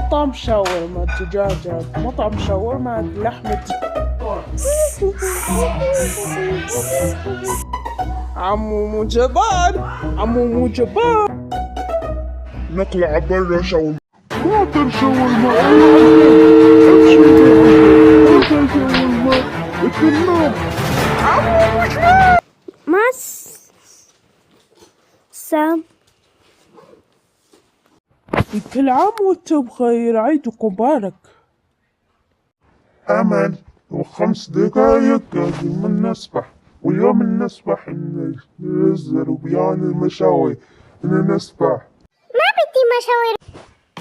مطعم شاورما دجاجات، مطعم شاورما لحمة. عمو جبار، عمو جبار. نطلع برا شاورما. خاطر شاورما مع السلامة. كل عام وانتم بخير، عيدكم مبارك. أمل و5 دقايق قبل ما نسبح، واليوم نسبح ننزل وبيان المشاوي نسبح. ما بدي مشاوير.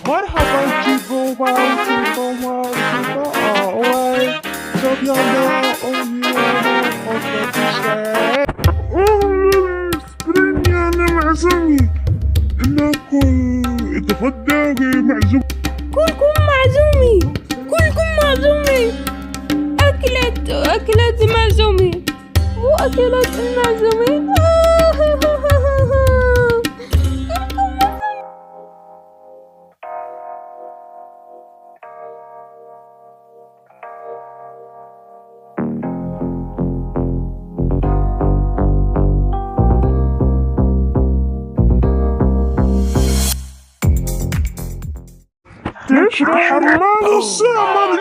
مرحبا جيبو باي جيبو باي جيبو باي. طب يلا سبريني أنا معزومي إنكم اتفضلوا معزوم. كلكم معزومين، كلكم معزومين. أكلات معزومين، مو أكلات المعزومين. تشرح الحمام والسامر.